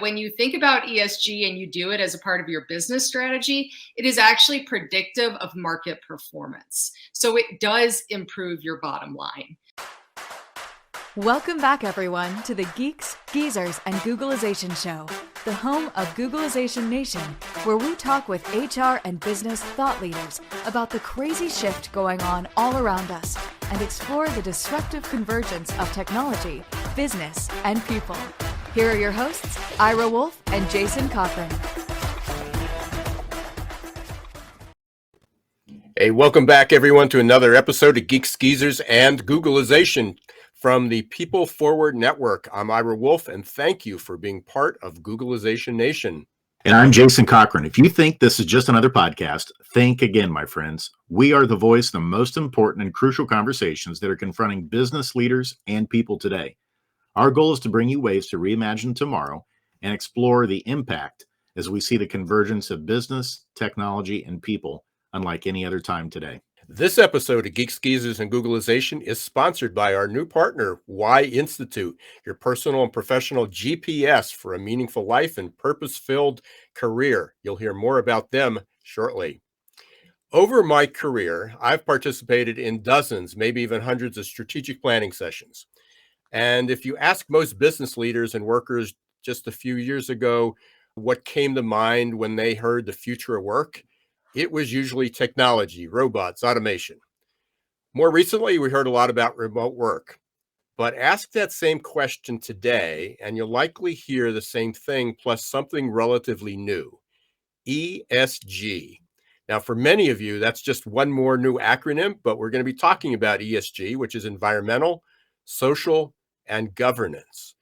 When you think about ESG and you do it as a part of your business strategy, it is actually predictive of market performance. So it does improve your bottom line. Welcome back, everyone, to the Geeks, Geezers, and Googleization Show, the home of Googleization Nation, where we talk with HR and business thought leaders about the crazy shift going on all around us and explore the disruptive convergence of technology, business, and people. Here are your hosts, Ira Wolf and Jason Cochran. Hey, welcome back, everyone, to another episode of Geeks, Geezers, and Googleization from the People Forward Network. I'm Ira Wolf, and thank you for being part of Googleization Nation. And I'm Jason Cochran. If you think this is just another podcast, think again, my friends. We are the voice of the most important and crucial conversations that are confronting business leaders and people today. Our goal is to bring you ways to reimagine tomorrow and explore the impact as we see the convergence of business, technology, and people unlike any other time today. This episode of Geeks, Geezers, and Googleization is sponsored by our new partner, Y Institute, your personal and professional GPS for a meaningful life and purpose-filled career. You'll hear more about them shortly. Over my career, I've participated in dozens, maybe even hundreds of strategic planning sessions. And if you ask most business leaders and workers just a few years ago what came to mind when they heard the future of work, it was usually technology, robots, automation. More recently, we heard a lot about remote work. But ask that same question today, and you'll likely hear the same thing, plus something relatively new, ESG. Now, for many of you, that's just one more new acronym, but we're going to be talking about ESG, which is environmental, social, and governance.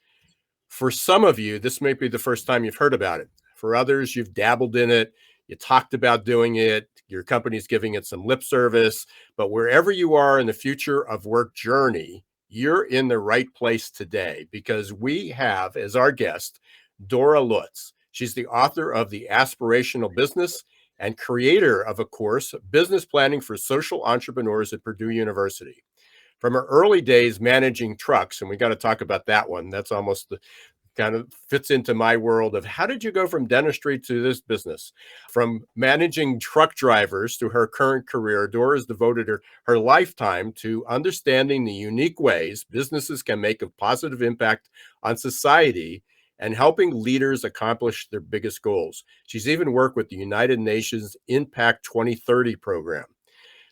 For some of you, this may be the first time you've heard about it. For others, you've dabbled in it. You talked about doing it. Your company's giving it some lip service. But wherever you are in the future of work journey, you're in the right place today because we have as our guest, Dora Lutz. She's the author of the Aspirational Business and creator of a course, Business Planning for Social Entrepreneurs at Purdue University. From her early days managing trucks, and we got to talk about that one. That's almost the kind of fits into my world of how did you go from dentistry to this business? From managing truck drivers to her current career, Dora has devoted her lifetime to understanding the unique ways businesses can make a positive impact on society and helping leaders accomplish their biggest goals. She's even worked with the United Nations Impact 2030 program.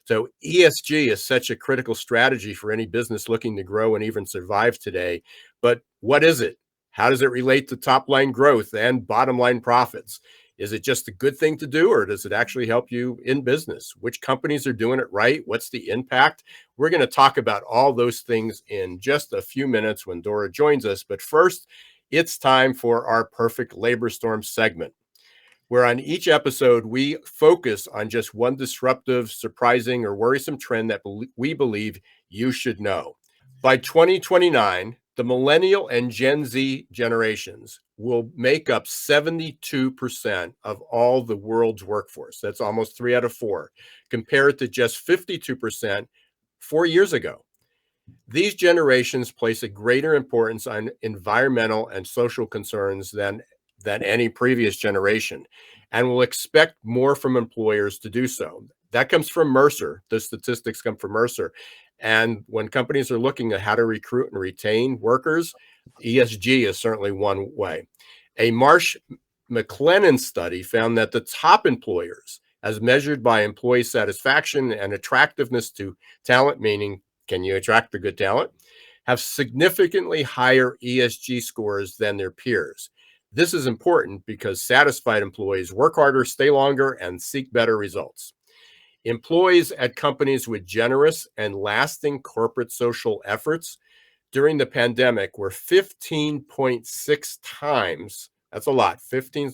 So ESG is such a critical strategy for any business looking to grow and even survive today. But what is it? How does it relate to top line growth and bottom line profits? Is it just a good thing to do, or does it actually help you in business? Which companies are doing it right? What's the impact? We're going to talk about all those things in just a few minutes when Dora joins us. But first, it's time for our Perfect Labor Storm segment, where on each episode, we focus on just one disruptive, surprising, or worrisome trend that we believe you should know. By 2029, the Millennial and Gen Z generations will make up 72% of all the world's workforce. That's almost 3 out of 4, compared to just 52% 4 years ago. These generations place a greater importance on environmental and social concerns than any previous generation, and will expect more from employers to do so. That comes from Mercer. The statistics come from Mercer. And when companies are looking at how to recruit and retain workers, ESG is certainly one way. A Marsh McLennan study found that the top employers, as measured by employee satisfaction and attractiveness to talent, meaning can you attract the good talent, have significantly higher ESG scores than their peers. This is important because satisfied employees work harder, stay longer, and seek better results. Employees at companies with generous and lasting corporate social efforts during the pandemic were 15.6 times, that's a lot, 15,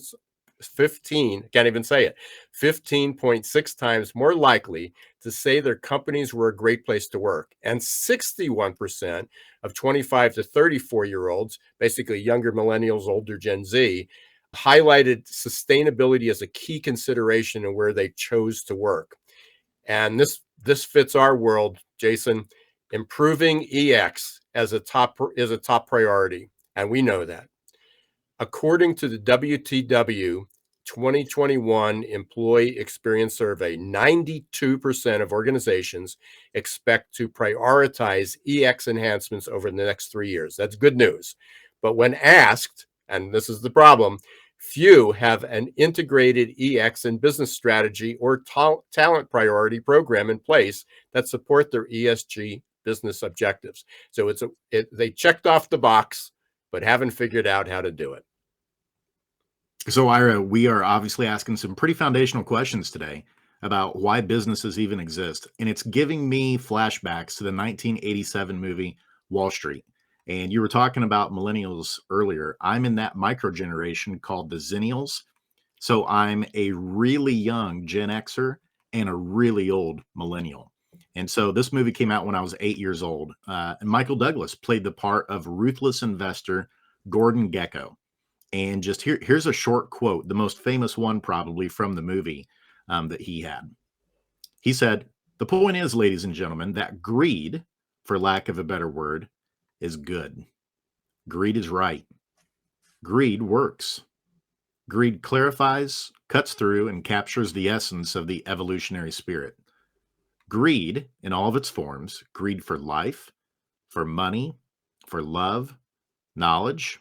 can't even say it, 15.6 times more likely to say their companies were a great place to work. And 61% of 25 to 34-year-olds, basically younger millennials, older Gen Z, highlighted sustainability as a key consideration in where they chose to work. And this fits our world, Jason. Improving EX as a top priority, and we know that. According to the WTW 2021 Employee Experience Survey, 92% of organizations expect to prioritize EX enhancements over the next 3 years. That's good news. But when asked, and this is the problem, few have an integrated EX and business strategy or talent priority program in place that support their ESG business objectives. So they checked off the box, but haven't figured out how to do it. So, Ira, we are obviously asking some pretty foundational questions today about why businesses even exist. And it's giving me flashbacks to the 1987 movie Wall Street. And you were talking about millennials earlier. I'm in that micro generation called the Zennials. So I'm a really young Gen Xer and a really old millennial. And so this movie came out when I was 8 years old. And Michael Douglas played the part of ruthless investor Gordon Gekko. And just here's a short quote, the most famous one probably from the movie that he had. He said, "The point is, ladies and gentlemen, that greed, for lack of a better word, is good. Greed is right. Greed works. Greed clarifies, cuts through, and captures the essence of the evolutionary spirit. Greed, in all of its forms, greed for life, for money, for love, knowledge,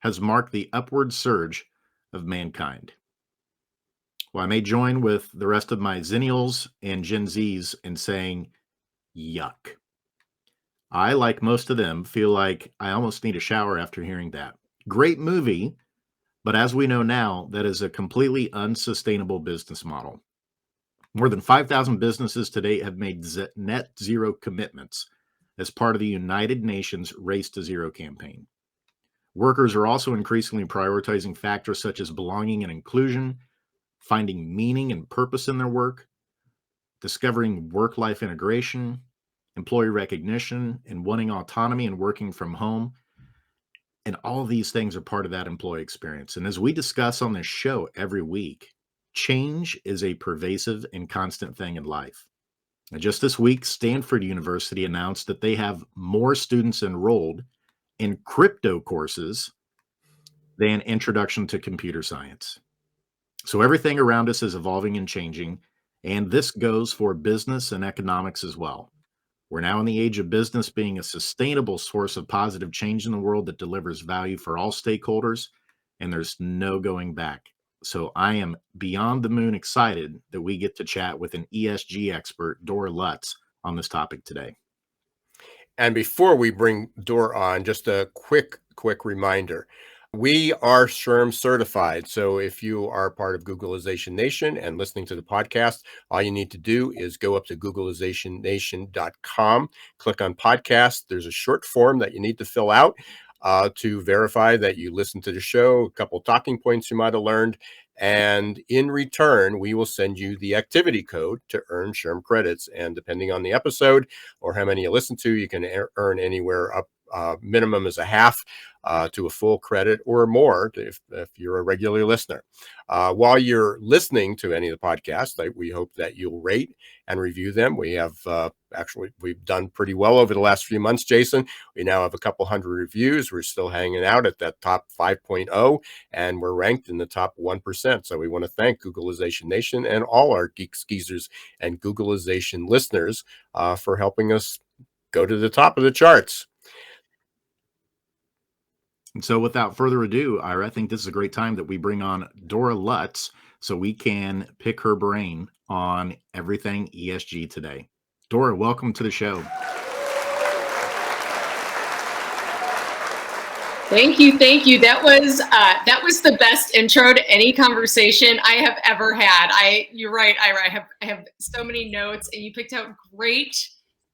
has marked the upward surge of mankind." Well, I may join with the rest of my Zennials and Gen Zs in saying, yuck. I, like most of them, feel like I almost need a shower after hearing that. Great movie, but as we know now, that is a completely unsustainable business model. More than 5,000 businesses to date have made net zero commitments as part of the United Nations Race to Zero campaign. Workers are also increasingly prioritizing factors such as belonging and inclusion, finding meaning and purpose in their work, discovering work-life integration, employee recognition, and wanting autonomy and working from home. And all of these things are part of that employee experience. And as we discuss on this show every week, change is a pervasive and constant thing in life. And just this week, Stanford University announced that they have more students enrolled in crypto courses than Introduction to Computer Science. So everything around us is evolving and changing, and this goes for business and economics as well. We're now in the age of business being a sustainable source of positive change in the world that delivers value for all stakeholders, and there's no going back. So I am beyond the moon excited that we get to chat with an ESG expert, Dora Lutz, on this topic today. And before we bring Dora on, just a quick reminder. We are SHRM certified. So if you are part of Googlization Nation and listening to the podcast, all you need to do is go up to googlizationnation.com, click on podcast. There's a short form that you need to fill out to verify that you listened to the show, a couple talking points you might have learned. And in return, we will send you the activity code to earn SHRM credits. And depending on the episode or how many you listen to, you can earn anywhere up. Minimum is a half to a full credit or more if you're a regular listener. While you're listening to any of the podcasts, we hope that you'll rate and review them. We have we've done pretty well over the last few months, Jason. We now have a couple hundred reviews. We're still hanging out at that top 5.0, and we're ranked in the top 1%. So we want to thank Googlization Nation and all our Geeks, Geezers, and Googlization listeners for helping us go to the top of the charts. And so without further ado, Ira, I think this is a great time that we bring on Dora Lutz so we can pick her brain on everything ESG today. Dora, welcome to the show. Thank you. That was the best intro to any conversation I have ever had. You're right, Ira. I have so many notes, and you picked out great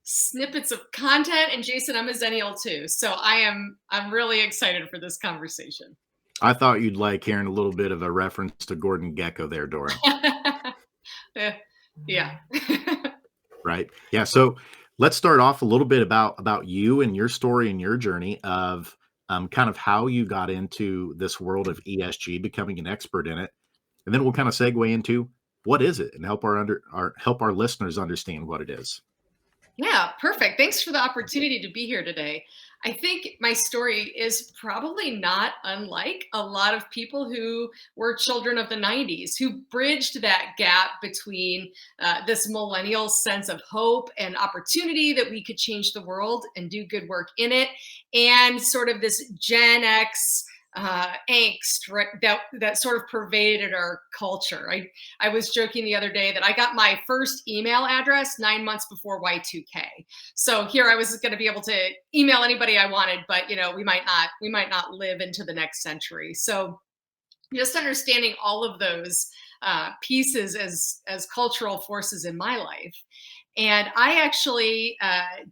snippets of content. And Jason, I'm a Zennial too, so I'm really excited for this conversation. I thought you'd like hearing a little bit of a reference to Gordon Gekko there, Dora. Yeah. Right. Yeah. So let's start off a little bit about you and your story and your journey of kind of how you got into this world of ESG, becoming an expert in it, and then we'll kind of segue into what is it and help our listeners understand what it is. Yeah, perfect. Thanks for the opportunity to be here today. I think my story is probably not unlike a lot of people who were children of the 90s, who bridged that gap between this millennial sense of hope and opportunity that we could change the world and do good work in it, and sort of this Gen X angst, right, that sort of pervaded our culture. I was joking the other day that I got my first email address 9 months before Y2K. So here I was going to be able to email anybody I wanted, but we might not live into the next century. So just understanding all of those pieces as cultural forces in my life. And I actually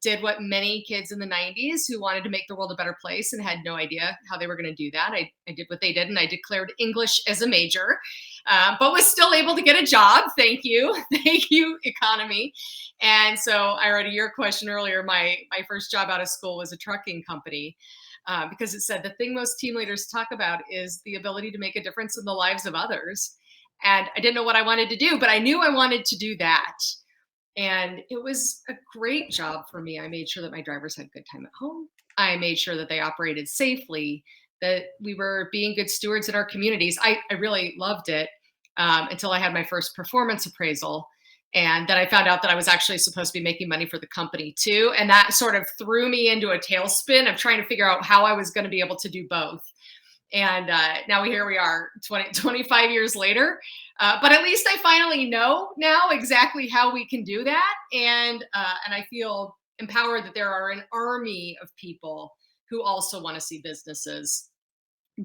did what many kids in the 90s who wanted to make the world a better place and had no idea how they were going to do that. I did what they did, and I declared English as a major, but was still able to get a job. Thank you. Thank you, economy. And so I already, your question earlier, my first job out of school was a trucking company. Because it said the thing most team leaders talk about is the ability to make a difference in the lives of others. And I didn't know what I wanted to do, but I knew I wanted to do that. And it was a great job for me. I made sure that my drivers had good time at home. I made sure that they operated safely, that we were being good stewards in our communities. I really loved it until I had my first performance appraisal. And then I found out that I was actually supposed to be making money for the company too. And that sort of threw me into a tailspin of trying to figure out how I was going to be able to do both. And now here we are 25 years later. But at least I finally know now exactly how we can do that. And I feel empowered that there are an army of people who also want to see businesses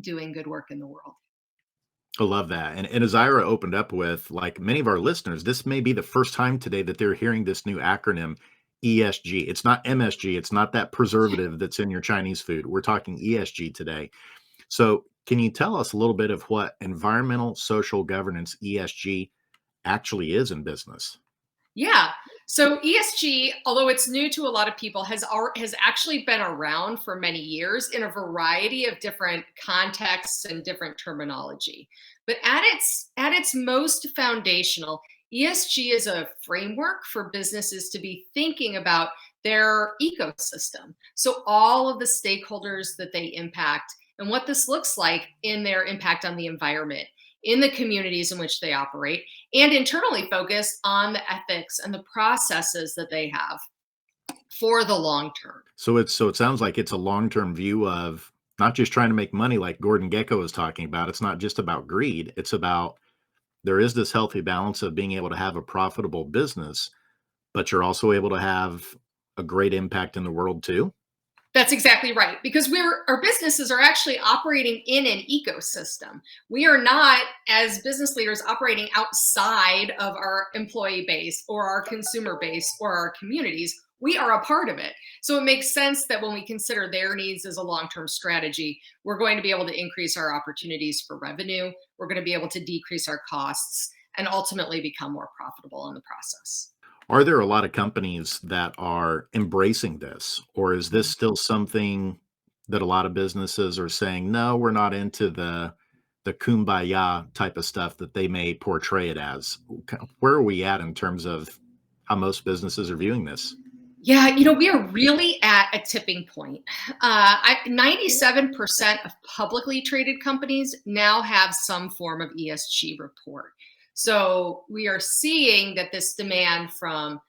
doing good work in the world. I love that. And as Ira opened up with, like many of our listeners, this may be the first time today that they're hearing this new acronym, ESG. It's not MSG. It's not that preservative that's in your Chinese food. We're talking ESG today. So can you tell us a little bit of what environmental social governance, ESG, actually is in business? Yeah. So ESG, although it's new to a lot of people, has actually been around for many years in a variety of different contexts and different terminology. But at its most foundational, ESG is a framework for businesses to be thinking about their ecosystem. So all of the stakeholders that they impact and what this looks like in their impact on the environment, in the communities in which they operate, and internally focused on the ethics and the processes that they have for the long term. So it sounds like it's a long-term view of not just trying to make money like Gordon Gekko is talking about. It's not just about greed. It's about there is this healthy balance of being able to have a profitable business, but you're also able to have a great impact in the world too. That's exactly right. Because our businesses are actually operating in an ecosystem. We are not, as business leaders, operating outside of our employee base or our consumer base or our communities. We are a part of it. So it makes sense that when we consider their needs as a long-term strategy, we're going to be able to increase our opportunities for revenue. We're going to be able to decrease our costs and ultimately become more profitable in the process. Are there a lot of companies that are embracing this, or is this still something that a lot of businesses are saying, no, we're not into the kumbaya type of stuff that they may portray it as? Where are we at in terms of how most businesses are viewing this? Yeah, we are really at a tipping point. 97% of publicly traded companies now have some form of ESG report. So we are seeing that this demand from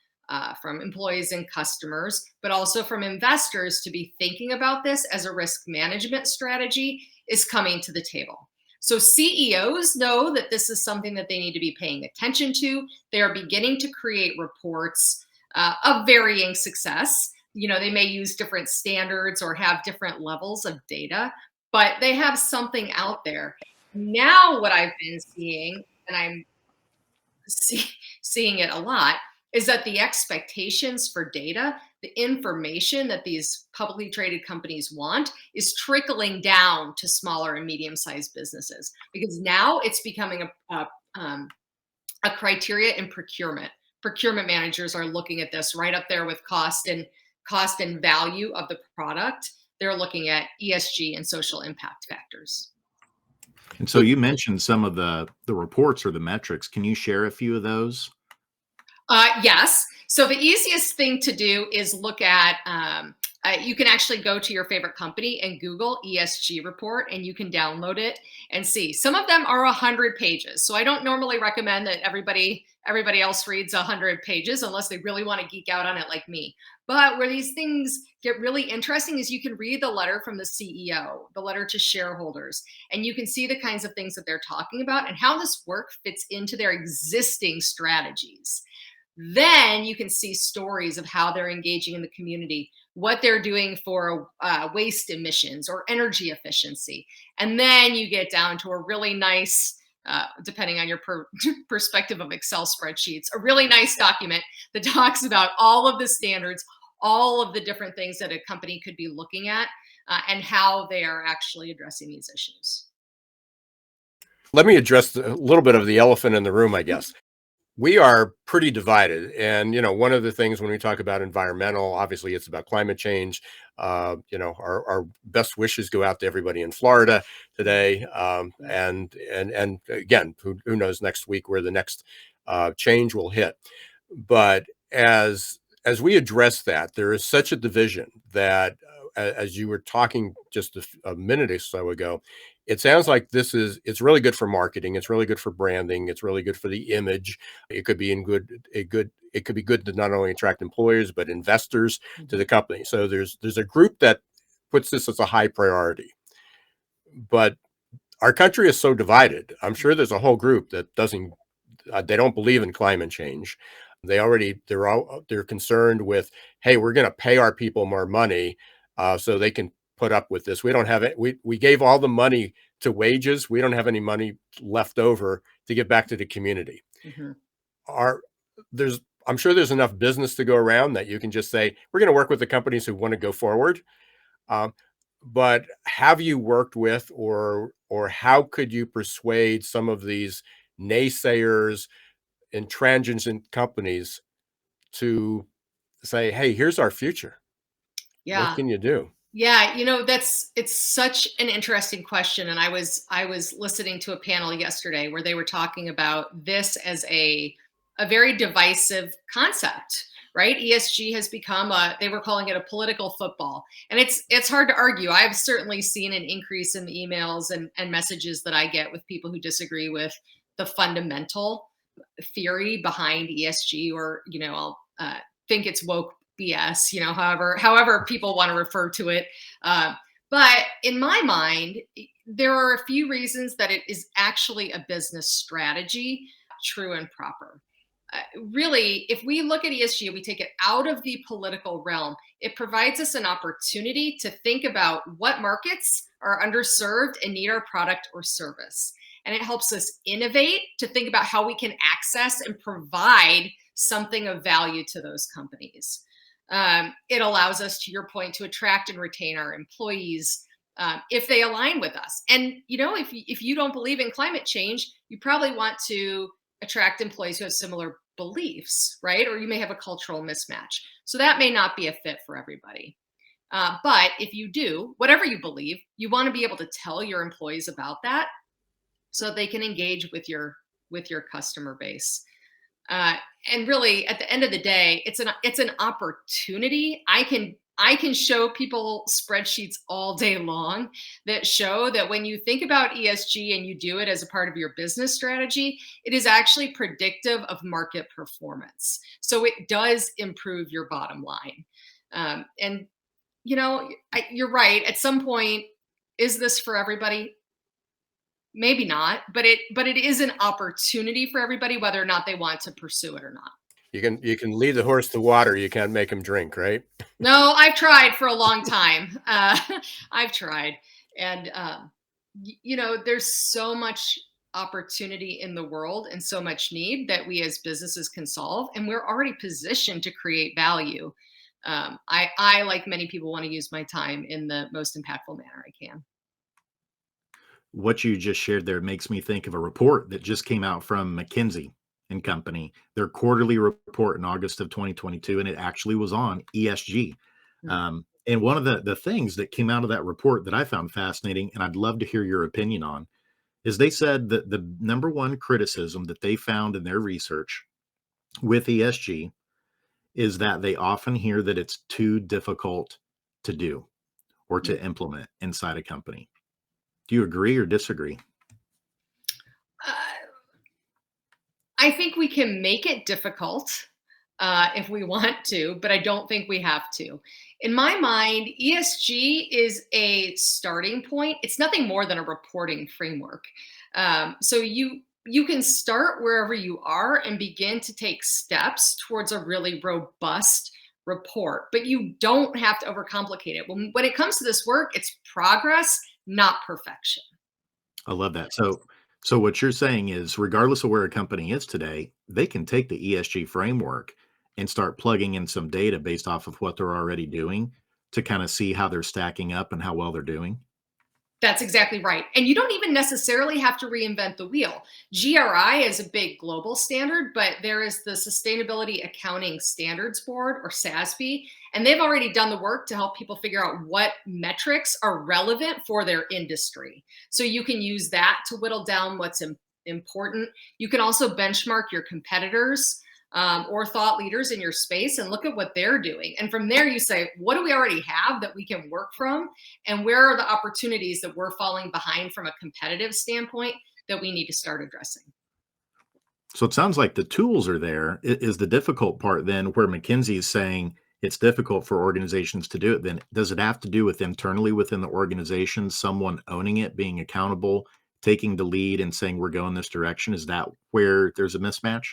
employees and customers, but also from investors to be thinking about this as a risk management strategy is coming to the table. So CEOs know that this is something that they need to be paying attention to. They are beginning to create reports of varying success. They may use different standards or have different levels of data, but they have something out there. Now, what I've been seeing, and I'm seeing it a lot, is that the expectations for data, the information that these publicly traded companies want, is trickling down to smaller and medium-sized businesses, because now it's becoming a criteria in procurement. Procurement managers are looking at this right up there with cost and value of the product. They're looking at ESG and social impact factors. And so you mentioned some of the reports or the metrics. Can you share a few of those? Yes. So the easiest thing to do is look at, you can actually go to your favorite company and Google ESG report, and you can download it and see. Some of them are 100 pages. So I don't normally recommend that everybody else reads 100 pages unless they really want to geek out on it like me. But where these things get really interesting is you can read the letter from the CEO, the letter to shareholders, and you can see the kinds of things that they're talking about and how this work fits into their existing strategies. Then you can see stories of how they're engaging in the community, what they're doing for waste emissions or energy efficiency. And then you get down to a really nice, depending on your perspective of Excel spreadsheets, a really nice document that talks about all of the standards, all of the different things that a company could be looking at, and how they are actually addressing these issues. Let me address a little bit of the elephant in the room, I guess. We are pretty divided. And, one of the things when we talk about environmental, obviously it's about climate change. Our best wishes go out to everybody in Florida today. And again, who knows next week where the next change will hit. But as we address that, there is such a division that, as you were talking just a minute or so ago, it sounds like it's really good for marketing. It's really good for branding. It's really good for the image. It could be it could be good to not only attract employers, but investors to the company. So there's a group that puts this as a high priority, but our country is so divided. I'm sure there's a whole group that they don't believe in climate change. They're concerned with, hey, we're going to pay our people more money so they can put up with this. We don't have it. We gave all the money to wages. We don't have any money left over to give back to the community. Mm-hmm. I'm sure there's enough business to go around that you can just say, we're going to work with the companies who want to go forward. But have you worked with, or how could you persuade some of these naysayers, intransigent companies to say, hey, here's our future? Yeah. What can you do? Yeah, it's such an interesting question. And I was listening to a panel yesterday where they were talking about this as a very divisive concept, right? ESG has become they were calling it a political football. And it's hard to argue. I've certainly seen an increase in the emails and messages that I get with people who disagree with the fundamental theory behind ESG, or, I'll think it's woke BS, however people want to refer to it. But in my mind, there are a few reasons that it is actually a business strategy, true and proper. Really, if we look at ESG and we take it out of the political realm, it provides us an opportunity to think about what markets are underserved and need our product or service. And it helps us innovate to think about how we can access and provide something of value to those companies. It allows us, to your point, to attract and retain our employees if they align with us. And, if you don't believe in climate change, you probably want to attract employees who have similar beliefs, right? Or you may have a cultural mismatch. So that may not be a fit for everybody. But if you do, whatever you believe, you want to be able to tell your employees about that so that they can engage with your customer base. And really, at the end of the day, it's an opportunity. I can show people spreadsheets all day long that show that when you think about ESG and you do it as a part of your business strategy, it is actually predictive of market performance. So it does improve your bottom line. And you're right. At some point, is this for everybody? Maybe not, but it is an opportunity for everybody, whether or not they want to pursue it or not. You can lead the horse to water. You can't make him drink, right? No, I've tried for a long time. I've tried. And, there's so much opportunity in the world and so much need that we as businesses can solve. And we're already positioned to create value. I, like many people, want to use my time in the most impactful manner I can. What you just shared there makes me think of a report that just came out from McKinsey and Company, their quarterly report in August of 2022, and it actually was on ESG. And one of the things that came out of that report that I found fascinating, and I'd love to hear your opinion on, is they said that the number one criticism that they found in their research with ESG is that they often hear that it's too difficult to do or to implement inside a company. Do you agree or disagree? Uh, I think we can make it difficult if we want to, but I don't think we have to. In my mind, ESG is a starting point. It's nothing more than a reporting framework. So you can start wherever you are and begin to take steps towards a really robust report, but you don't have to overcomplicate it. When it comes to this work, it's progress, not perfection. I love that. So what you're saying is regardless of where a company is today, they can take the ESG framework and start plugging in some data based off of what they're already doing to kind of see how they're stacking up and how well they're doing. That's exactly right. And you don't even necessarily have to reinvent the wheel. GRI is a big global standard, but there is the Sustainability Accounting Standards Board, or SASB, and they've already done the work to help people figure out what metrics are relevant for their industry. So you can use that to whittle down what's important. You can also benchmark your competitors or thought leaders in your space and look at what they're doing. And from there, you say, what do we already have that we can work from? And where are the opportunities that we're falling behind from a competitive standpoint that we need to start addressing? So it sounds like the tools are there. Is the difficult part then where McKinsey is saying it's difficult for organizations to do it? Then does it have to do with internally within the organization, someone owning it, being accountable, taking the lead and saying we're going this direction? Is that where there's a mismatch?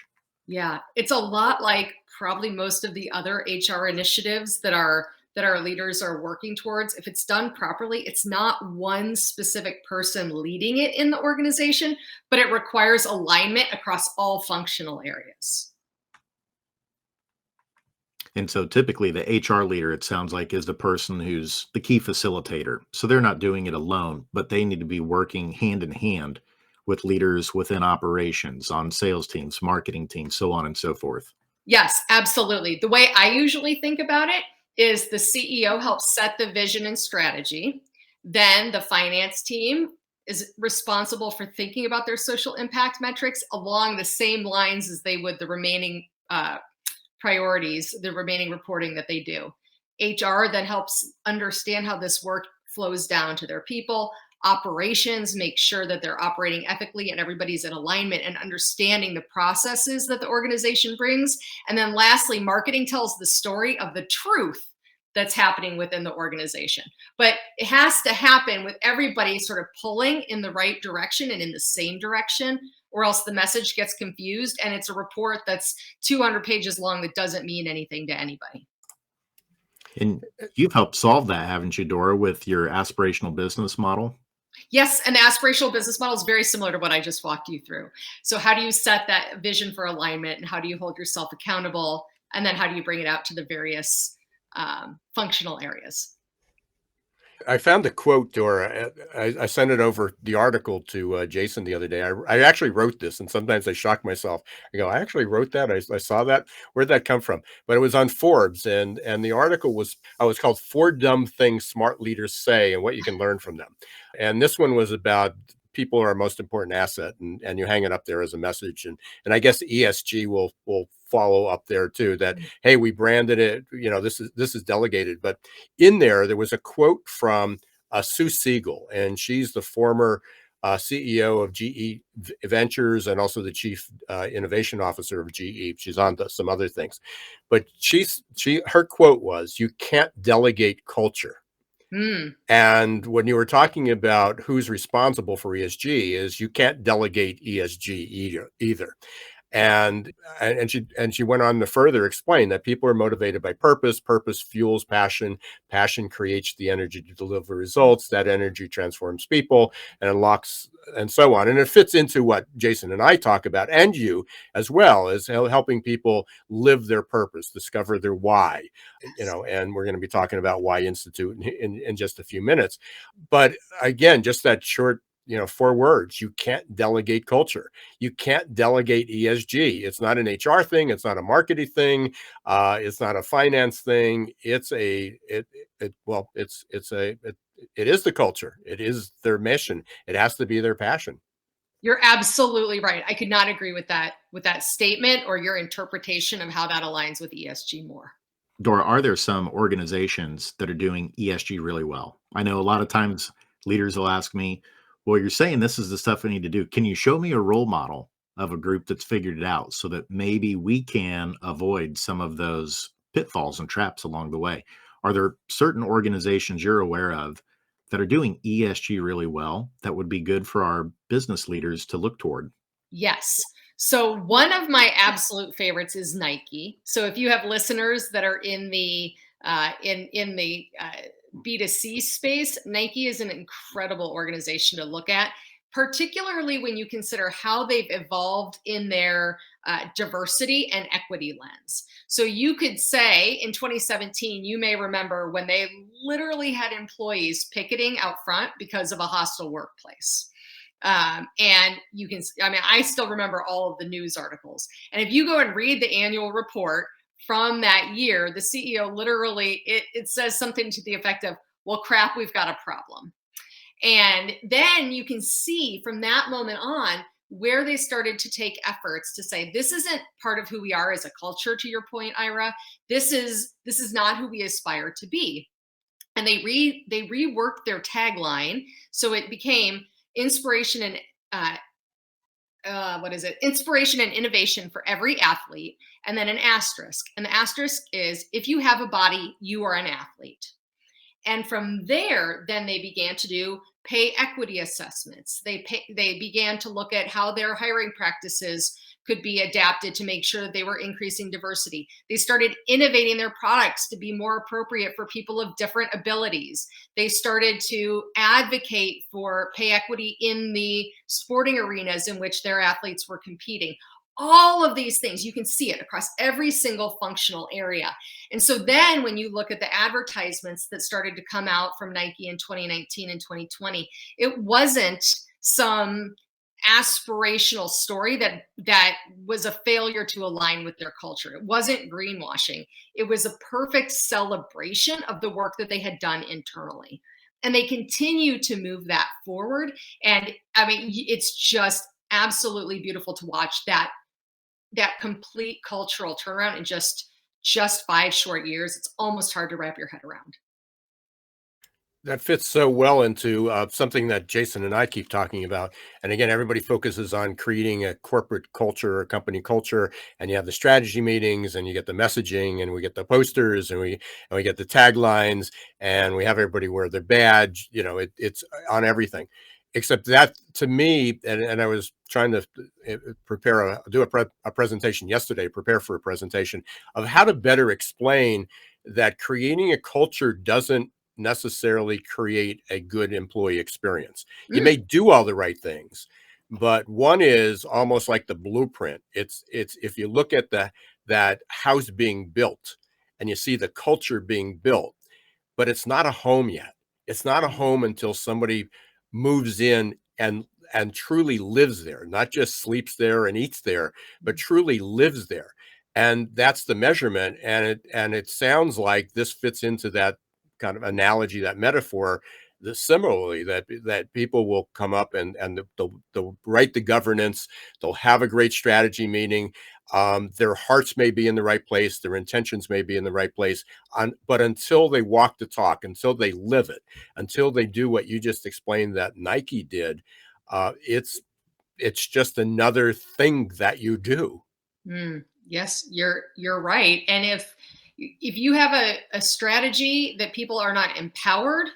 Yeah, it's a lot like probably most of the other HR initiatives that our leaders are working towards. If it's done properly, it's not one specific person leading it in the organization, but it requires alignment across all functional areas. And so typically the HR leader, it sounds like, is the person who's the key facilitator. So they're not doing it alone, but they need to be working hand in hand with leaders within operations, on sales teams, marketing teams, so on and so forth. Yes, absolutely. The way I usually think about it is the CEO helps set the vision and strategy. Then the finance team is responsible for thinking about their social impact metrics along the same lines as they would the remaining priorities, the remaining reporting that they do. HR then helps understand how this work flows down to their people. Operations make sure that they're operating ethically and everybody's in alignment and understanding the processes that the organization brings. And then lastly, marketing tells the story of the truth that's happening within the organization. But it has to happen with everybody sort of pulling in the right direction and in the same direction, or else the message gets confused and it's a report that's 200 pages long that doesn't mean anything to anybody. And you've helped solve that, haven't you, Dora, with your aspirational business model? Yes, an aspirational business model is very similar to what I just walked you through. So how do you set that vision for alignment, and how do you hold yourself accountable? And then how do you bring it out to the various functional areas? I found the quote, Dora. I sent it over the article to Jason the other day. I actually wrote this, and sometimes I shock myself. I go, I actually wrote that. I saw that. Where'd that come from? But it was on Forbes, and the article was called "Four Dumb Things Smart Leaders Say and What You Can Learn from Them." And this one was about people are our most important asset, and you hang it up there as a message. And I guess ESG will follow up there too, that hey, we branded it, this is delegated. But in there was a quote from Sue Siegel, and she's the former CEO of GE Ventures and also the chief innovation officer of GE. She's on to some other things, but her quote was, "You can't delegate culture." Mm. And when you were talking about who's responsible for ESG, is you can't delegate ESG either. And she went on to further explain that people are motivated by purpose. Purpose fuels passion. Passion creates the energy to deliver results. That energy transforms people and unlocks, and so on. And it fits into what Jason and I talk about, and you as well, as helping people live their purpose, discover their why. And we're going to be talking about Why Institute in just a few minutes. But again, just that short 4 words: you can't delegate culture. You can't delegate ESG. It's not an HR thing. It's not a marketing thing. It's not a finance thing. It's it is the culture. It is their mission. It has to be their passion. You're absolutely right. I could not agree with that statement or your interpretation of how that aligns with ESG more. Dora, are there some organizations that are doing ESG really well? I know a lot of times leaders will ask me, well, you're saying this is the stuff I need to do. Can you show me a role model of a group that's figured it out so that maybe we can avoid some of those pitfalls and traps along the way? Are there certain organizations you're aware of that are doing ESG really well that would be good for our business leaders to look toward? Yes. So one of my absolute favorites is Nike. So if you have listeners that are in the B2C space, Nike is an incredible organization to look at, particularly when you consider how they've evolved in their diversity and equity lens. So you could say in 2017, you may remember when they literally had employees picketing out front because of a hostile workplace. And you can, I mean, I still remember all of the news articles. And if you go and read the annual report from that year, the CEO literally, it says something to the effect of, well, crap, we've got a problem. And then you can see from that moment on where they started to take efforts to say, this isn't part of who we are as a culture, to your point, Ira. This is not who we aspire to be. And they reworked their tagline. So it became inspiration and inspiration and innovation for every athlete, and then an asterisk. And the asterisk is, if you have a body, you are an athlete. And from there, then they began to do pay equity assessments. They began to look at how their hiring practices could be adapted to make sure that they were increasing diversity. They started innovating their products to be more appropriate for people of different abilities. They started to advocate for pay equity in the sporting arenas in which their athletes were competing. All of these things, you can see it across every single functional area. And so then when you look at the advertisements that started to come out from Nike in 2019 and 2020, it wasn't some aspirational story that was a failure to align with their culture. It wasn't greenwashing. It was a perfect celebration of the work that they had done internally. And they continue to move that forward. And I mean, it's just absolutely beautiful to watch that complete cultural turnaround in just 5 short years. It's almost hard to wrap your head around. That fits so well into something that Jason and I keep talking about. And again, everybody focuses on creating a corporate culture or company culture, and you have the strategy meetings, and you get the messaging, and we get the posters, and we get the taglines, and we have everybody wear their badge. You know, it's on everything, except that to me. And I was trying to prepare a presentation yesterday, prepare for a presentation of how to better explain that creating a culture doesn't necessarily create a good employee experience. You may do all the right things, but one is almost like the blueprint. It's if you look at that house being built and you see the culture being built, but it's not a home yet. It's not a home until somebody moves in and truly lives there, not just sleeps there and eats there, but truly lives there. And that's the measurement. And it sounds like this fits into that kind of analogy, that metaphor, similarly, that people will come up and they'll write the governance, they'll have a great strategy meeting. Their hearts may be in the right place, their intentions may be in the right place, but until they walk the talk, until they live it, until they do what you just explained that Nike did, it's just another thing that you do. Yes, you're right. And if you have a strategy that people are not empowered,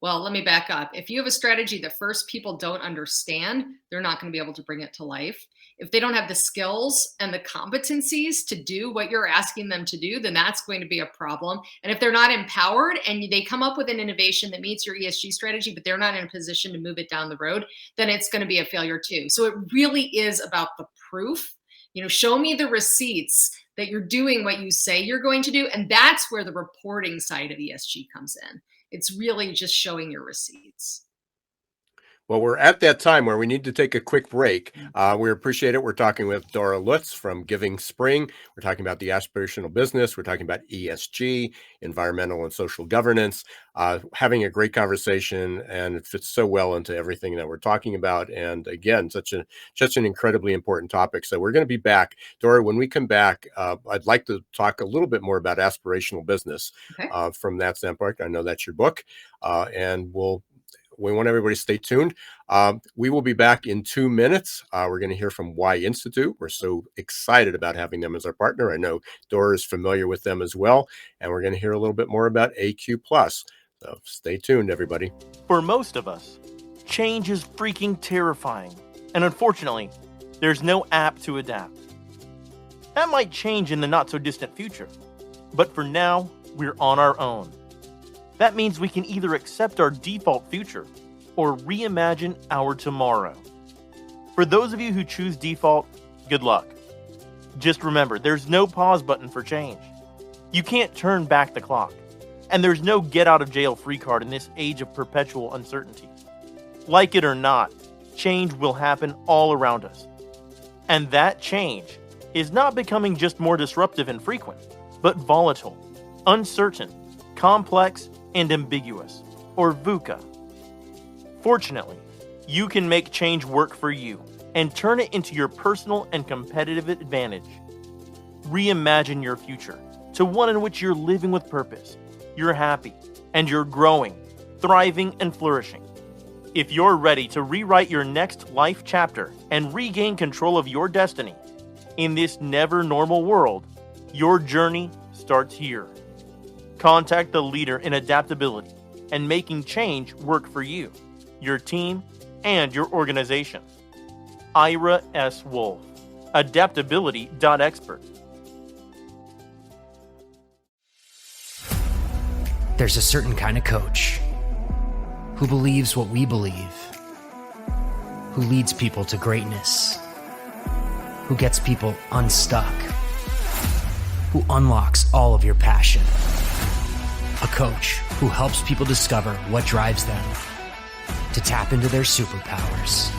well, let me back up. If you have a strategy that first people don't understand, they're not going to be able to bring it to life. If they don't have the skills and the competencies to do what you're asking them to do, then that's going to be a problem. And if they're not empowered and they come up with an innovation that meets your ESG strategy, but they're not in a position to move it down the road, then it's going to be a failure too. So it really is about the proof. You know, show me the receipts that you're doing what you say you're going to do. And that's where the reporting side of ESG comes in. It's really just showing your receipts. Well, we're at that time where we need to take a quick break. We appreciate it. We're talking with Dora Lutz from Giving Spring. We're talking about the aspirational business. We're talking about ESG, environmental and social governance, having a great conversation, and it fits so well into everything that we're talking about. And again, such an incredibly important topic. So we're going to be back. Dora, when we come back, I'd like to talk a little bit more about aspirational business from that standpoint. I know that's your book, and we want everybody to stay tuned. We will be back in 2 minutes. We're going to hear from Y Institute. We're so excited about having them as our partner. I know Dora is familiar with them as well. And we're going to hear a little bit more about AQ+. So stay tuned, everybody. For most of us, change is freaking terrifying. And unfortunately, there's no app to adapt. That might change in the not-so-distant future. But for now, we're on our own. That means we can either accept our default future or reimagine our tomorrow. For those of you who choose default, good luck. Just remember, there's no pause button for change. You can't turn back the clock. And there's no get out of jail free card in this age of perpetual uncertainty. Like it or not, change will happen all around us. And that change is not becoming just more disruptive and frequent, but volatile, uncertain, complex, and ambiguous, or VUCA. Fortunately, you can make change work for you and turn it into your personal and competitive advantage. Reimagine your future to one in which you're living with purpose, you're happy, and you're growing, thriving, and flourishing. If you're ready to rewrite your next life chapter and regain control of your destiny in this never normal world, your journey starts here. Contact the leader in adaptability and making change work for you, your team, and your organization. Ira S. Wolf, adaptability.expert. There's a certain kind of coach who believes what we believe, who leads people to greatness, who gets people unstuck, who unlocks all of your passion. A coach who helps people discover what drives them, to tap into their superpowers.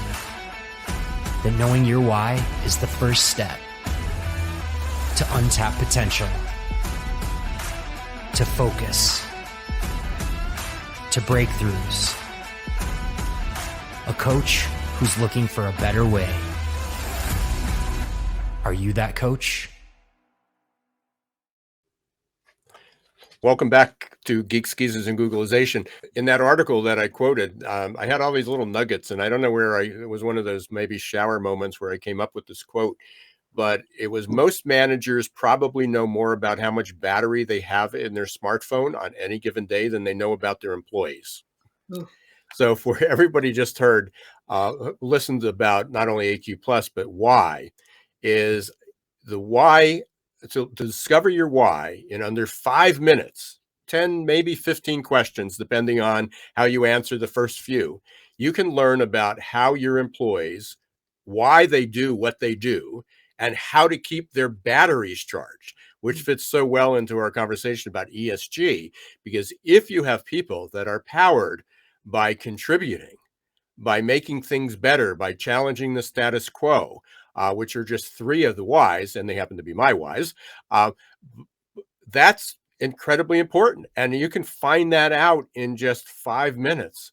That knowing your why is the first step to untap potential, to focus, to breakthroughs. A coach who's looking for a better way. Are you that coach? Welcome back to Geeks, Geezers, and Googlization. In that article that I quoted, I had all these little nuggets, and I don't know where it was one of those maybe shower moments where I came up with this quote, but it was most managers probably know more about how much battery they have in their smartphone on any given day than they know about their employees. Ooh. So for everybody just heard, listened about not only AQ+, but why is the why. To discover your why in under 5 minutes, 10, maybe 15 questions, depending on how you answer the first few, you can learn about how your employees, why they do what they do, and how to keep their batteries charged, which fits so well into our conversation about ESG, because if you have people that are powered by contributing, by making things better, by challenging the status quo, which are just 3 of the whys, and they happen to be my whys, that's incredibly important. And you can find that out in just 5 minutes.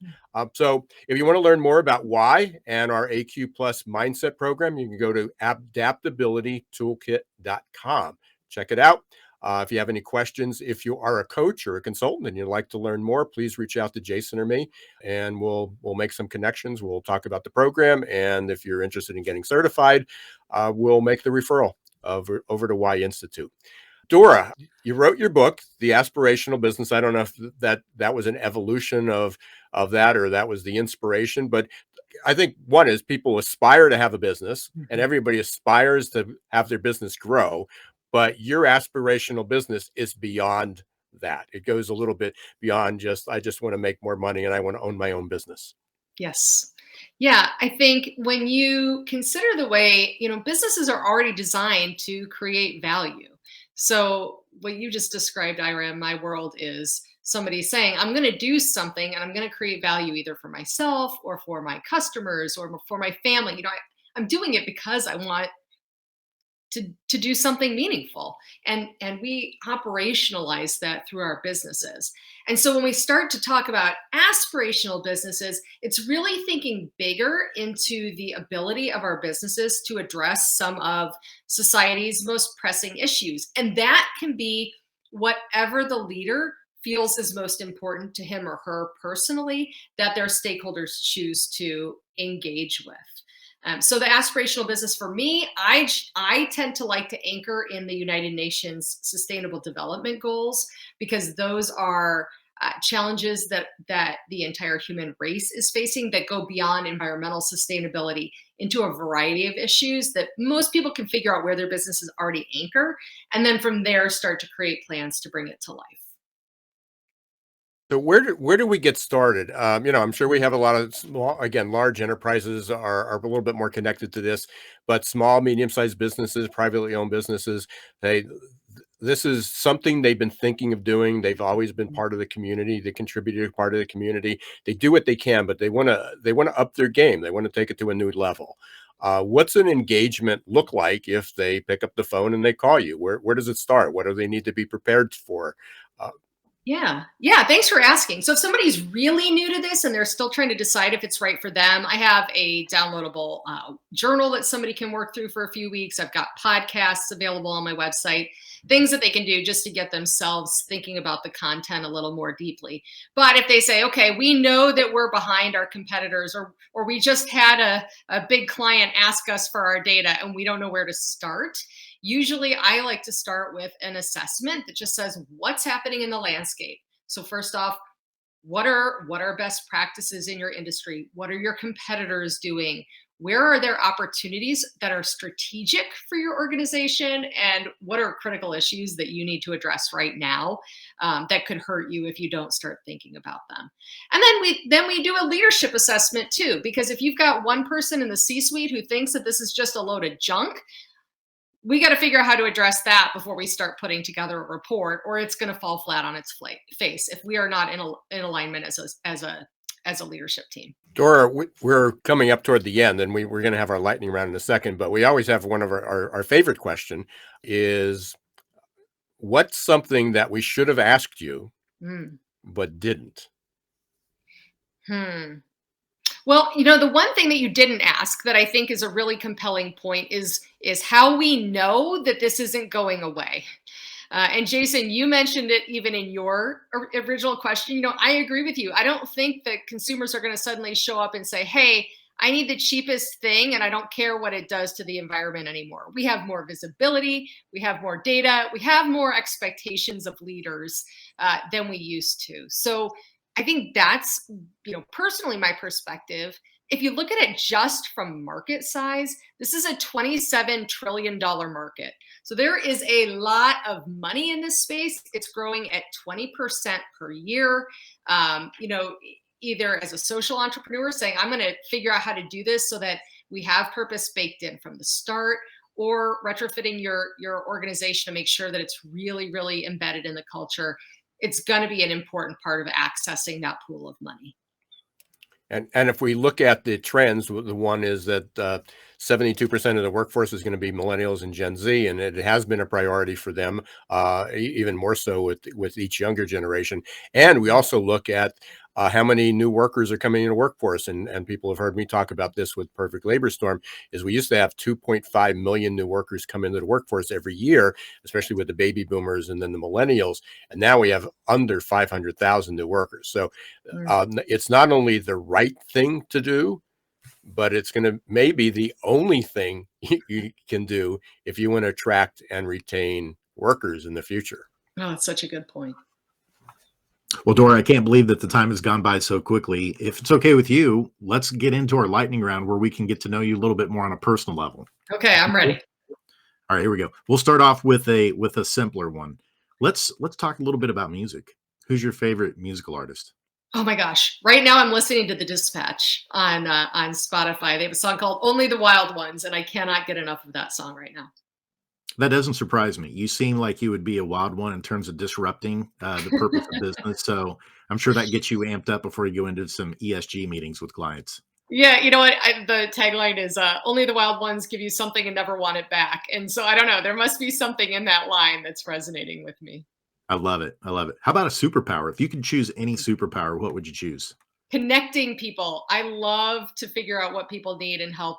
So if you want to learn more about why and our AQ Plus mindset program, you can go to adaptabilitytoolkit.com. Check it out. If you have any questions, if you are a coach or a consultant and you'd like to learn more, please reach out to Jason or me, and we'll make some connections. We'll talk about the program, and if you're interested in getting certified, we'll make the referral over to Y Institute. Dora, you wrote your book, The Aspirational Business. I don't know if that was an evolution of that, or that was the inspiration, but I think one is people aspire to have a business, and everybody aspires to have their business grow. But your aspirational business is beyond that. It goes a little bit beyond just, I just want to make more money and I want to own my own business. Yes. Yeah. I think when you consider the way, businesses are already designed to create value. So what you just described, Ira, in my world is somebody saying, I'm going to do something and I'm going to create value either for myself or for my customers or for my family. I'm doing it because I want to do something meaningful, and we operationalize that through our businesses. And so when we start to talk about aspirational businesses, it's really thinking bigger into the ability of our businesses to address some of society's most pressing issues, and that can be whatever the leader feels is most important to him or her personally, that their stakeholders choose to engage with. So the aspirational business for me, I tend to like to anchor in the United Nations Sustainable Development Goals, because those are challenges that the entire human race is facing that go beyond environmental sustainability into a variety of issues that most people can figure out where their businesses already anchor, and then from there start to create plans to bring it to life. So where do we get started? I'm sure we have a lot of small, again, large enterprises are a little bit more connected to this, but small, medium-sized businesses, privately owned businesses, this is something they've been thinking of doing. They've always been part of the community. They contributed part of the community. They do what they can, but they want to up their game. They want to take it to a new level. What's an engagement look like if they pick up the phone and they call you? Where does it start? What do they need to be prepared for? Yeah. Thanks for asking. So if somebody's really new to this and they're still trying to decide if it's right for them, I have a downloadable journal that somebody can work through for a few weeks. I've got podcasts available on my website, things that they can do just to get themselves thinking about the content a little more deeply. But if they say, okay, we know that we're behind our competitors, or we just had a big client ask us for our data and we don't know where to start, usually I like to start with an assessment that just says what's happening in the landscape. So first off, what are best practices in your industry? What are your competitors doing? Where are there opportunities that are strategic for your organization? And what are critical issues that you need to address right now that could hurt you if you don't start thinking about them? And then we do a leadership assessment too, because if you've got one person in the C-suite who thinks that this is just a load of junk, we got to figure out how to address that before we start putting together a report, or it's going to fall flat on its face if we are not in alignment as a leadership team. Dora, we're coming up toward the end, and we're going to have our lightning round in a second, but we always have one of our favorite question is, what's something that we should have asked you but didn't? Well, the one thing that you didn't ask that I think is a really compelling point is how we know that this isn't going away. And Jason, you mentioned it even in your original question. I agree with you. I don't think that consumers are going to suddenly show up and say, hey, I need the cheapest thing and I don't care what it does to the environment anymore. We have more visibility, we have more data, we have more expectations of leaders than we used to. So I think that's, personally my perspective. If you look at it just from market size, this is a $27 trillion market. So there is a lot of money in this space. It's growing at 20% per year. Either as a social entrepreneur saying, I'm going to figure out how to do this so that we have purpose baked in from the start, or retrofitting your organization to make sure that it's really, really embedded in the culture. It's going to be an important part of accessing that pool of money. And if we look at the trends, the one is that 72% of the workforce is going to be millennials and Gen Z, and it has been a priority for them, even more so with each younger generation. And we also look at how many new workers are coming into the workforce, and people have heard me talk about this with Perfect Labor Storm, is we used to have 2.5 million new workers come into the workforce every year, especially with the baby boomers and then the millennials, and now we have under 500,000 new workers. So it's not only the right thing to do, but it's going to maybe the only thing you can do if you want to attract and retain workers in the future. Oh, that's such a good point. Well, Dora, I can't believe that the time has gone by so quickly. If it's okay with you, let's get into our lightning round where we can get to know you a little bit more on a personal level. Okay, I'm ready. All right, here we go. We'll start off with a simpler one. Let's talk a little bit about music. Who's your favorite musical artist? Oh my gosh. Right now I'm listening to The Dispatch on Spotify. They have a song called Only the Wild Ones, and I cannot get enough of that song right now. That doesn't surprise me. You seem like you would be a wild one in terms of disrupting the purpose of business. So I'm sure that gets you amped up before you go into some ESG meetings with clients. Yeah, you know what? The tagline is only the wild ones give you something and never want it back. And so I don't know, there must be something in that line that's resonating with me. I love it. I love it. How about a superpower? If you could choose any superpower, what would you choose? Connecting people. I love to figure out what people need and help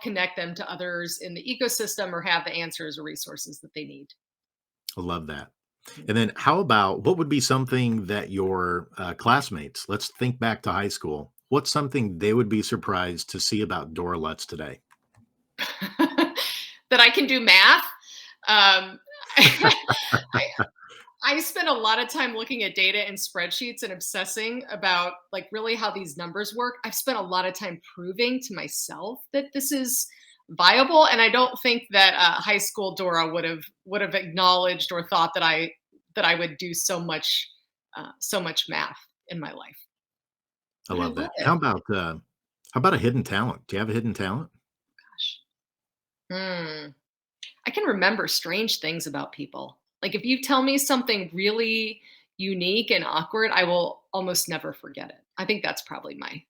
connect them to others in the ecosystem or have the answers or resources that they need. I love that. And then how about what would be something that your classmates, let's think back to high school, what's something they would be surprised to see about Dora Lutz today? That I can do math. Um, I, I spend a lot of time looking at data and spreadsheets and obsessing about like really how these numbers work. I've spent a lot of time proving to myself that this is viable, and I don't think that high school Dora would have acknowledged or thought that I would do so much math in my life. I But I love love that. it. How about a hidden talent? Do you have a hidden talent? Gosh. Hmm. I can remember strange things about people. Like if you tell me something really unique and awkward, I will almost never forget it. I think that's probably my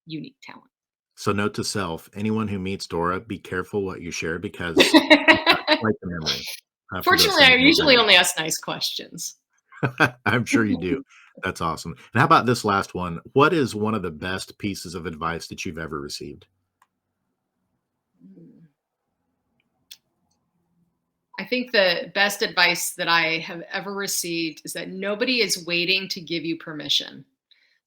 unique talent. So note to self, anyone who meets Dora, be careful what you share because you've got quite the memory for those Fortunately, I things in usually advance. only ask nice questions. I'm sure you do. That's awesome. And how about this last one? What is one of the best pieces of advice that you've ever received? Hmm. I think the best advice that I have ever received is that nobody is waiting to give you permission.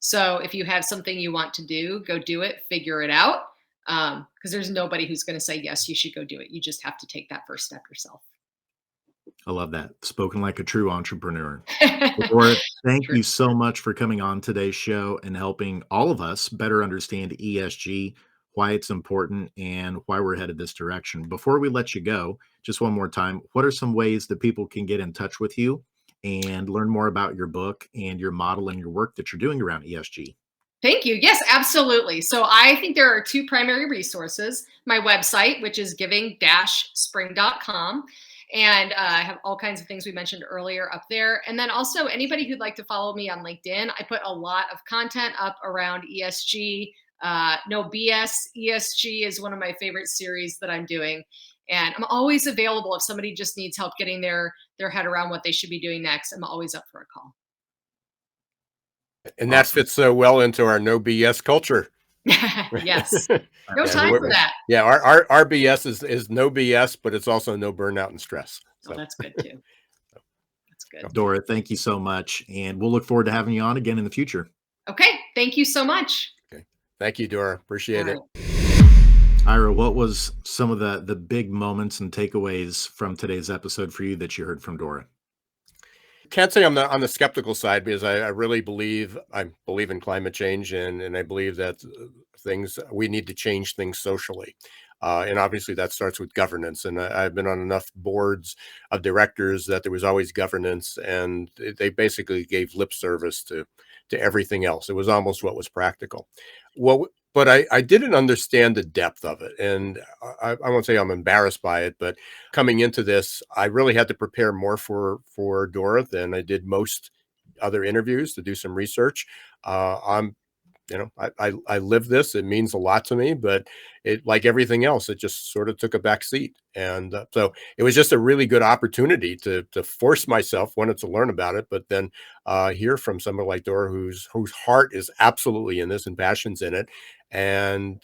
So if you have something you want to do, go do it, figure it out. Because there's nobody who's going to say, yes, you should go do it. You just have to take that first step yourself. I love that. Spoken like a true entrepreneur. Well, Dora, thank True. you so much for coming on today's show and helping all of us better understand ESG, why it's important, and why we're headed this direction. Before we let you go, just one more time, what are some ways that people can get in touch with you and learn more about your book and your model and your work that you're doing around ESG? Thank you. Yes, absolutely. So I think there are two primary resources. My website, which is giving-spring.com. And I have all kinds of things we mentioned earlier up there. And then also anybody who'd like to follow me on LinkedIn, I put a lot of content up around ESG. No BS ESG is one of my favorite series that I'm doing. And I'm always available if somebody just needs help getting their head around what they should be doing next. I'm always up for a call. And that Awesome. fits so well into our no BS culture. Yes. No Yeah, time for that. Yeah, our BS is no BS, but it's also no burnout and stress. Oh, So that's good too. That's good. Dora, thank you so much. And we'll look forward to having you on again in the future. Okay. Thank you so much. thank you, Dora. Appreciate All it. right. Ira, what was some of the big moments and takeaways from today's episode for you that you heard from Dora? Can't say I'm on the skeptical side because I really believe in climate change and I believe that we need to change things socially. And obviously that starts with governance. And I've been on enough boards of directors that there was always governance, and they basically gave lip service to everything else. It was almost what was practical. But I didn't understand the depth of it. And I won't say I'm embarrassed by it, but coming into this, I really had to prepare more for Dora than I did most other interviews to do some research. I live this. It means a lot to me, but like everything else, it just sort of took a back seat. And so it was just a really good opportunity to force myself, wanted to learn about it, but then hear from someone like Dora, whose heart is absolutely in this and passions in it, and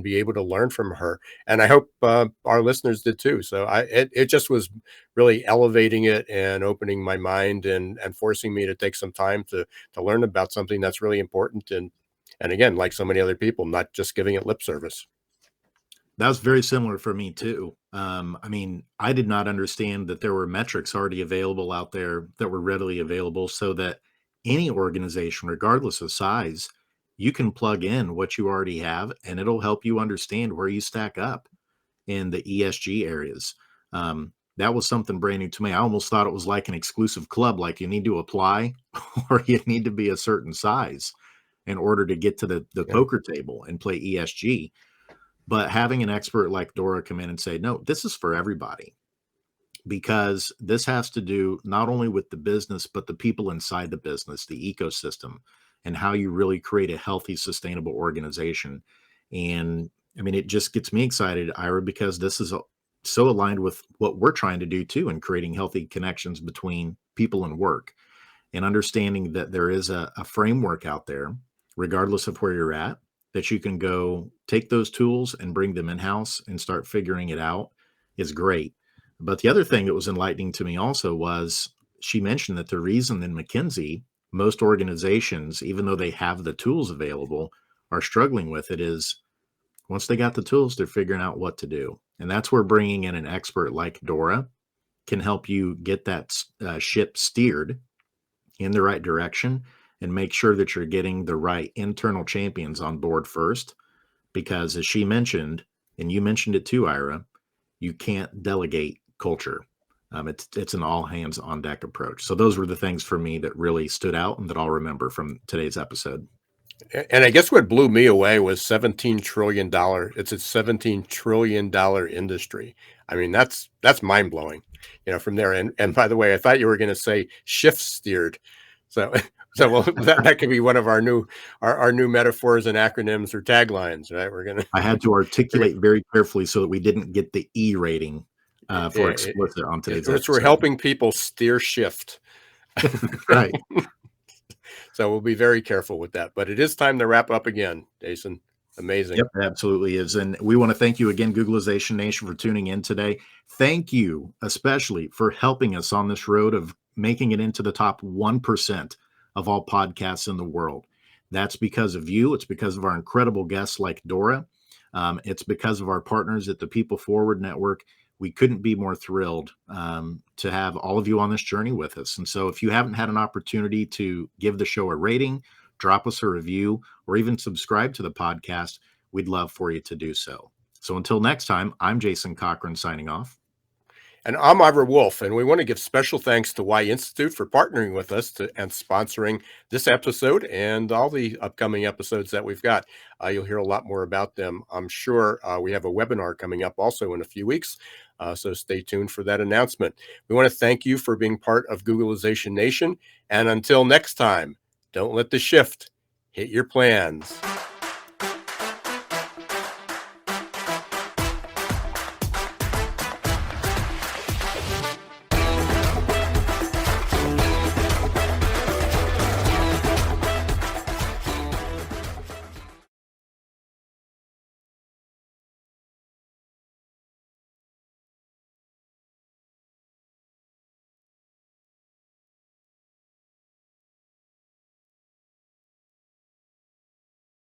be able to learn from her. And I hope our listeners did too. So it just was really elevating it and opening my mind and forcing me to take some time to learn about something that's really important. And again, like so many other people, not just giving it lip service. That was very similar for me too. I mean, I did not understand that there were metrics already available out there that were readily available so that any organization, regardless of size, you can plug in what you already have and it'll help you understand where you stack up in the ESG areas. That was something brand new to me. I almost thought it was like an exclusive club, like you need to apply or you need to be a certain size in order to get to the Yeah. poker table and play ESG. But having an expert like Dora come in and say, no, this is for everybody. because this has to do not only with the business, but the people inside the business, the ecosystem, and how you really create a healthy, sustainable organization. And I mean, it just gets me excited, Ira, because this is so aligned with what we're trying to do too, in creating healthy connections between people and work, and understanding that there is a framework out there, regardless of where you're at, that you can go take those tools and bring them in-house and start figuring it out is great. But the other thing that was enlightening to me also was she mentioned that the reason in McKinsey, most organizations, even though they have the tools available, are struggling with it is once they got the tools, they're figuring out what to do. And that's where bringing in an expert like Dora can help you get that ship steered in the right direction and make sure that you're getting the right internal champions on board first. Because as she mentioned, and you mentioned it too, Ira, you can't delegate culture. It's an all hands on deck approach. So those were the things for me that really stood out and that I'll remember from today's episode. And I guess what blew me away was $17 trillion. It's a $17 trillion industry. I mean, that's mind blowing, from there. And by the way, I thought you were going to say shift steered. So well, that could be one of our new metaphors and acronyms or taglines, right? I had to articulate very carefully so that we didn't get the E rating for explicit on today's episode. We're helping people steer shift. Right. So we'll be very careful with that. But it is time to wrap up again, Jason. Amazing. Yep, absolutely is. And we want to thank you again, Googlization Nation, for tuning in today. Thank you especially for helping us on this road of making it into the top 1% of all podcasts in the world. That's because of you. It's because of our incredible guests like Dora. It's because of our partners at the People Forward Network. We couldn't be more thrilled to have all of you on this journey with us. And so if you haven't had an opportunity to give the show a rating, drop us a review, or even subscribe to the podcast, we'd love for you to do so. So until next time, I'm Jason Cochran signing off. And I'm Ira Wolf, and we want to give special thanks to Y Institute for partnering with us and sponsoring this episode and all the upcoming episodes that we've got. You'll hear a lot more about them, I'm sure. We have a webinar coming up also in a few weeks, so stay tuned for that announcement. We want to thank you for being part of Googlization Nation, and until next time, don't let the shift hit your plans.